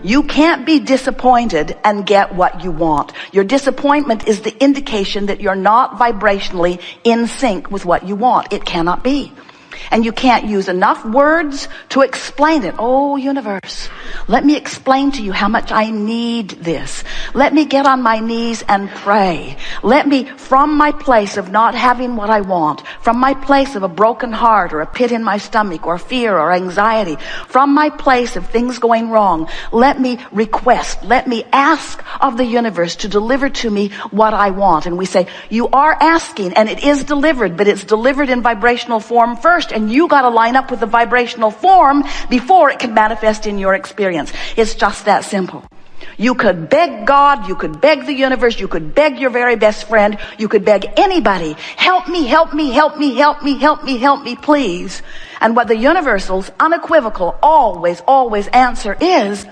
You can't be disappointed and get what you want. Your disappointment is the indication that you're not vibrationally in sync with what you want. It cannot be. And you can't use enough words to explain it. Oh, universe, let me explain to you how much I need this. Let me get on my knees and pray. Let me, from my place of not having what I want, from my place of a broken heart or a pit in my stomach or fear or anxiety, from my place of things going wrong, let me request, let me ask of the universe to deliver to me what I want. And we say, you are asking and it is delivered, but it's delivered in vibrational form first. And you got to line up with the vibrational form before it can manifest in your experience. It's just that simple. You could beg God, you could beg the universe, you could beg your very best friend, you could beg anybody, help me, help me, help me, help me, help me, help me, please. And what the universal's unequivocal, always, always answer is,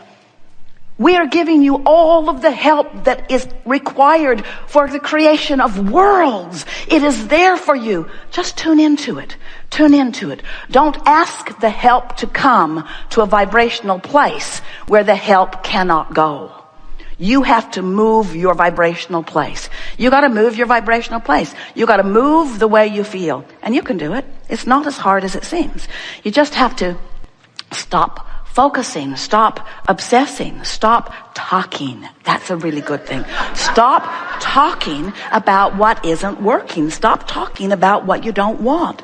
we are giving you all of the help that is required for the creation of worlds. It is there for you. Just tune into it. Tune into it. Don't ask the help to come to a vibrational place where the help cannot go. You have to move your vibrational place. You got to move your vibrational place. You got to move the way you feel. And you can do it. It's not as hard as it seems. You just have to stop focusing, stop obsessing, stop talking. That's a really good thing. Stop talking about what isn't working. Stop talking about what you don't want.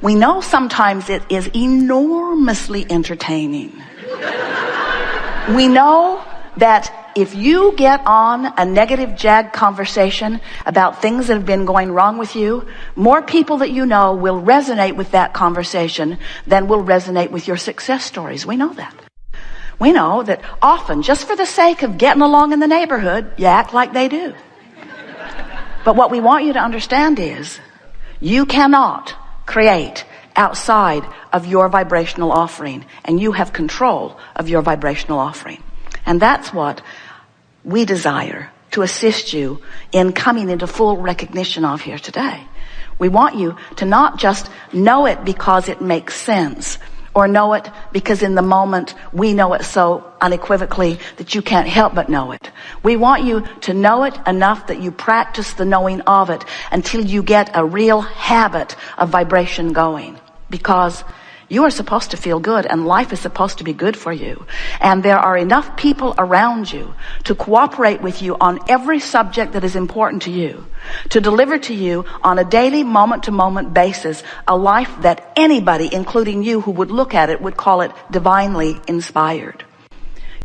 We know sometimes it is enormously entertaining. We know that if you get on a negative jag conversation about things that have been going wrong with you, more people that you know will resonate with that conversation than will resonate with your success stories. We know that. We know that often, just for the sake of getting along in the neighborhood, you act like they do. But what we want you to understand is, you cannot create outside of your vibrational offering, and you have control of your vibrational offering. And that's what we desire to assist you in coming into full recognition of here today. We want you to not just know it because it makes sense, or know it because in the moment we know it so unequivocally that you can't help but know it. We want you to know it enough that you practice the knowing of it until you get a real habit of vibration going. Because you are supposed to feel good, and life is supposed to be good for you. And there are enough people around you to cooperate with you on every subject that is important to you, to deliver to you on a daily, moment-to-moment basis a life that anybody, including you who would look at it, would call it divinely inspired.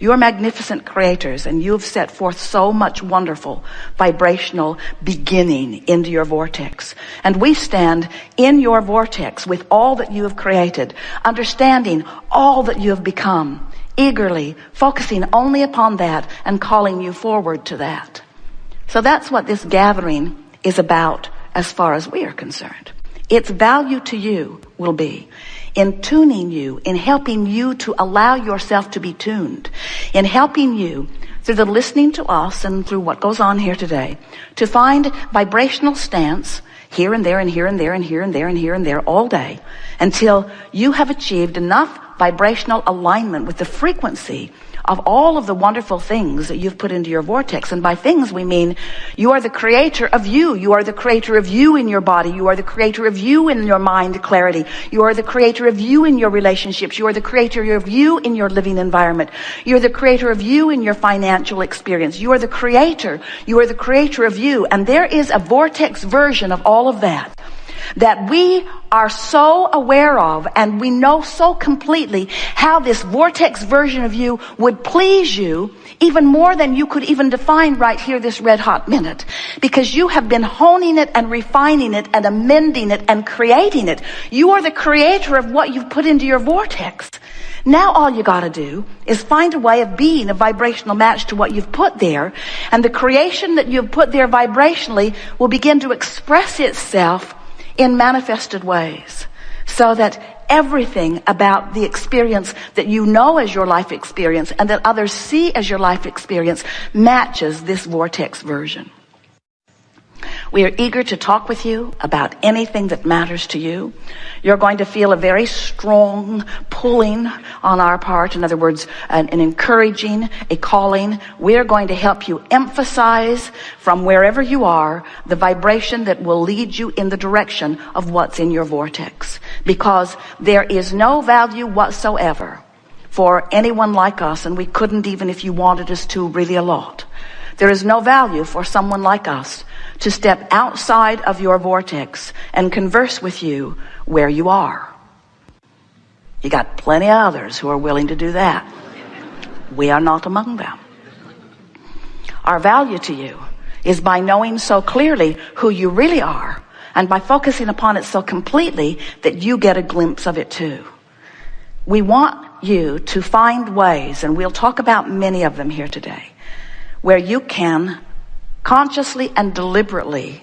You are magnificent creators, and you have set forth so much wonderful vibrational beginning into your vortex. And we stand in your vortex with all that you have created, understanding all that you have become, eagerly focusing only upon that and calling you forward to that. So that's what this gathering is about as far as we are concerned. Its value to you will be in tuning you, in helping you to allow yourself to be tuned, in helping you through the listening to us and through what goes on here today to find vibrational stance here and there and here and there and here and there and here and there all day until you have achieved enough vibrational alignment with the frequency of all of the wonderful things that you've put into your vortex. And by things, we mean you are the creator of you. You are the creator of you in your body. You are the creator of you in your mind clarity. You are the creator of you in your relationships. You are the creator of you in your living environment. You're the creator of you in your financial experience. You are the creator. You are the creator of you. And there is a vortex version of all of that we are so aware of, and we know so completely how this vortex version of you would please you even more than you could even define right here this red hot minute, because you have been honing it and refining it and amending it and creating it. You are the creator of what you've put into your vortex. Now all you got to do is find a way of being a vibrational match to what you've put there, and the creation that you've put there vibrationally will begin to express itself in manifested ways, so that everything about the experience that you know as your life experience and that others see as your life experience matches this vortex version. We are eager to talk with you about anything that matters to you. You're going to feel a very strong pulling on our part. In other words, an encouraging, a calling. We're going to help you emphasize from wherever you are the vibration that will lead you in the direction of what's in your vortex. Because there is no value whatsoever for anyone like us, and we couldn't even if you wanted us to really a lot. There is no value for someone like us to step outside of your vortex and converse with you where you are. You got plenty of others who are willing to do that. We are not among them. Our value to you is by knowing so clearly who you really are, and by focusing upon it so completely that you get a glimpse of it too. We want you to find ways, and we'll talk about many of them here today, where you can consciously and deliberately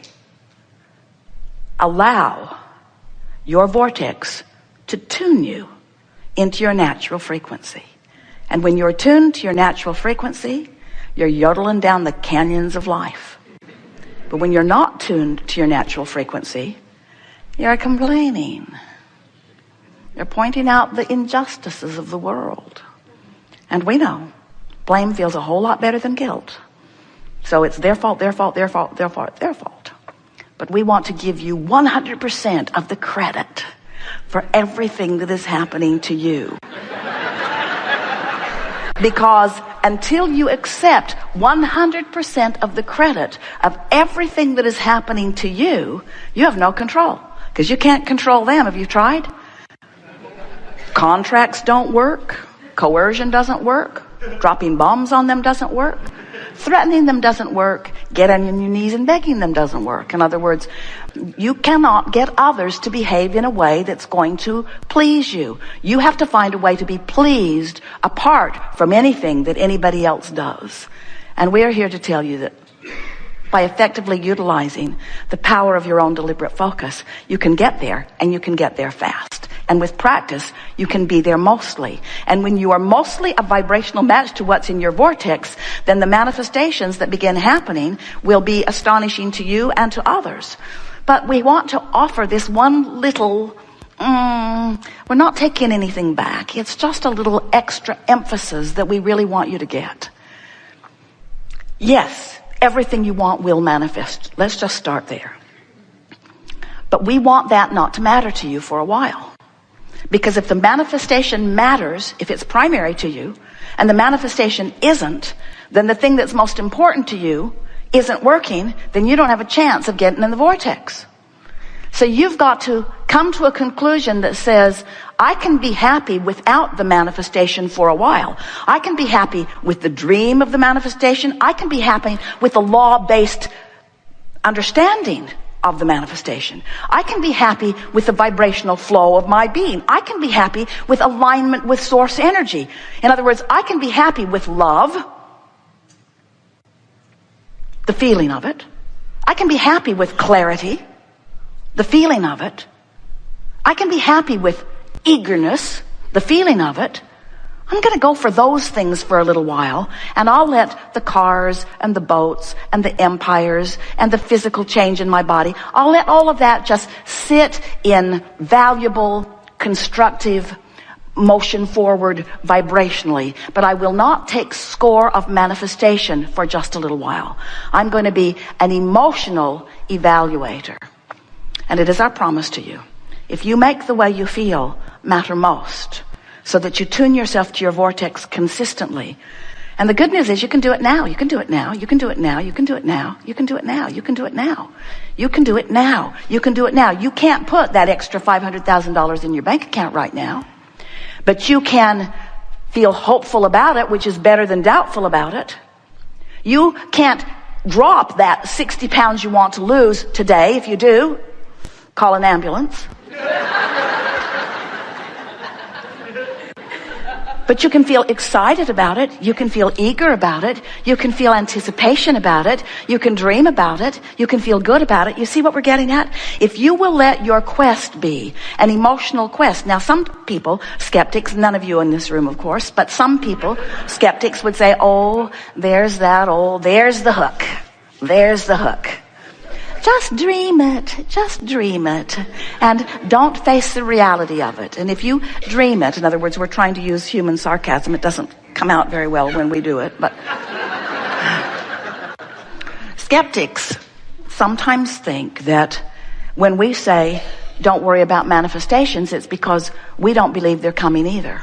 allow your vortex to tune you into your natural frequency. And when you're tuned to your natural frequency, you're yodeling down the canyons of life. But when you're not tuned to your natural frequency, you're complaining. You're pointing out the injustices of the world. And we know blame feels a whole lot better than guilt. So it's their fault, their fault, their fault, their fault, their fault. But we want to give you 100% of the credit for everything that is happening to you. Because until you accept 100% of the credit of everything that is happening to you, you have no control. Because you can't control them. Have you tried? Contracts don't work. Coercion doesn't work. Dropping bombs on them doesn't work. Threatening them doesn't work. Getting on your knees and begging them doesn't work. In other words, you cannot get others to behave in a way that's going to please you. You have to find a way to be pleased apart from anything that anybody else does. And we are here to tell you that by effectively utilizing the power of your own deliberate focus, you can get there, and you can get there fast. And with practice, you can be there mostly. And when you are mostly a vibrational match to what's in your vortex, then the manifestations that begin happening will be astonishing to you and to others. But we want to offer this one little, we're not taking anything back. It's just a little extra emphasis that we really want you to get. Yes, everything you want will manifest. Let's just start there. But we want that not to matter to you for a while. Because if the manifestation matters, if it's primary to you, and the manifestation isn't, then the thing that's most important to you isn't working, then you don't have a chance of getting in the vortex. So you've got to come to a conclusion that says, I can be happy without the manifestation for a while. I can be happy with the dream of the manifestation. I can be happy with the law-based understanding of the manifestation. I can be happy with the vibrational flow of my being. I can be happy with alignment with source energy. In other words, I can be happy with love, the feeling of it. I can be happy with clarity, the feeling of it. I can be happy with eagerness, the feeling of it. I'm going to go for those things for a little while, and I'll let the cars and the boats and the empires and the physical change in my body, I'll let all of that just sit in valuable, constructive motion forward vibrationally. But I will not take score of manifestation for just a little while. I'm going to be an emotional evaluator. And it is our promise to you. If you make the way you feel matter most, so that you tune yourself to your vortex consistently. And the good news is you can do it now. You can do it now. You can do it now. You can do it now. You can do it now. You can do it now. You can do it now. You can do it now. You can't put that extra $500,000 in your bank account right now. But you can feel hopeful about it, which is better than doubtful about it. You can't drop that 60 pounds you want to lose today. If you do, call an ambulance. But you can feel excited about it. You can feel eager about it. You can feel anticipation about it. You can dream about it. You can feel good about it. You see what we're getting at? If you will let your quest be an emotional quest. Now, some people, skeptics, none of you in this room, of course, but some people, skeptics, would say, oh, there's that, oh, there's the hook. There's the hook. Just dream it. Just dream it. And don't face the reality of it. And if you dream it, in other words, we're trying to use human sarcasm. It doesn't come out very well when we do it, but skeptics sometimes think that when we say, don't worry about manifestations, it's because we don't believe they're coming either,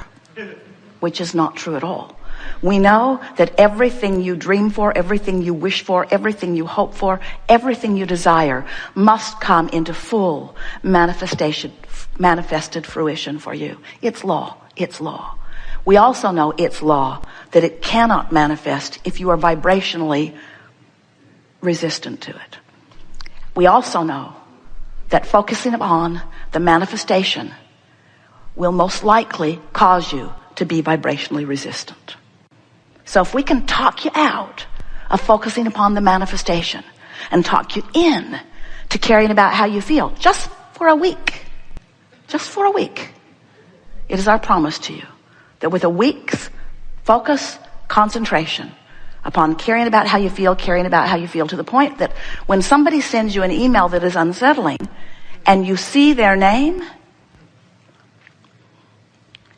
which is not true at all. We know that everything you dream for, everything you wish for, everything you hope for, everything you desire must come into full manifested fruition for you. It's law. It's law. We also know it's law that it cannot manifest if you are vibrationally resistant to it. We also know that focusing upon the manifestation will most likely cause you to be vibrationally resistant. So if we can talk you out of focusing upon the manifestation and talk you in to caring about how you feel just for a week, it is our promise to you that with a week's focus, concentration upon caring about how you feel to the point that when somebody sends you an email that is unsettling and you see their name,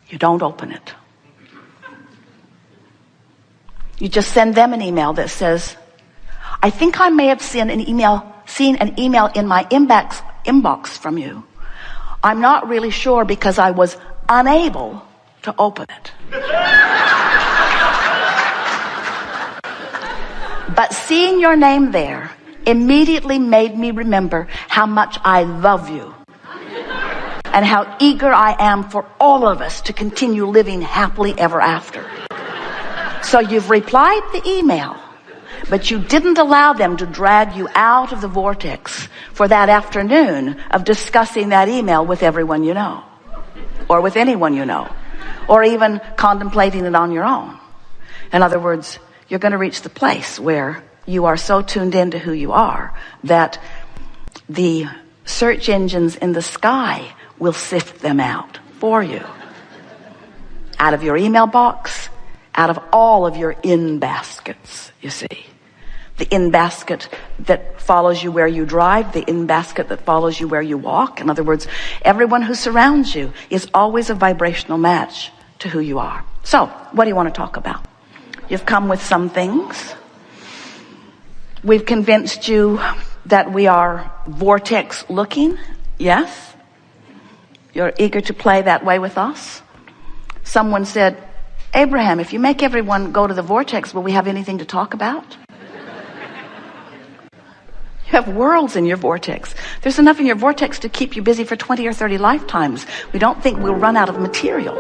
you don't open it. You just send them an email that says, I think I may have seen an email in my inbox from you. I'm not really sure because I was unable to open it. But seeing your name there immediately made me remember how much I love you and how eager I am for all of us to continue living happily ever after. So you've replied the email, but you didn't allow them to drag you out of the vortex for that afternoon of discussing that email with everyone you know, or with anyone you know, or even contemplating it on your own. In other words, you're going to reach the place where you are so tuned into who you are that the search engines in the sky will sift them out for you. Out of your email box, out of all of your in baskets, you see. The in basket that follows you where you drive, the in basket that follows you where you walk. In other words, everyone who surrounds you is always a vibrational match to who you are. So, what do you want to talk about? You've come with some things. We've convinced you that we are vortex looking. Yes? You're eager to play that way with us. Someone said, Abraham, if you make everyone go to the vortex, will we have anything to talk about? You have worlds in your vortex. There's enough in your vortex to keep you busy for 20 or 30 lifetimes. We don't think we'll run out of material.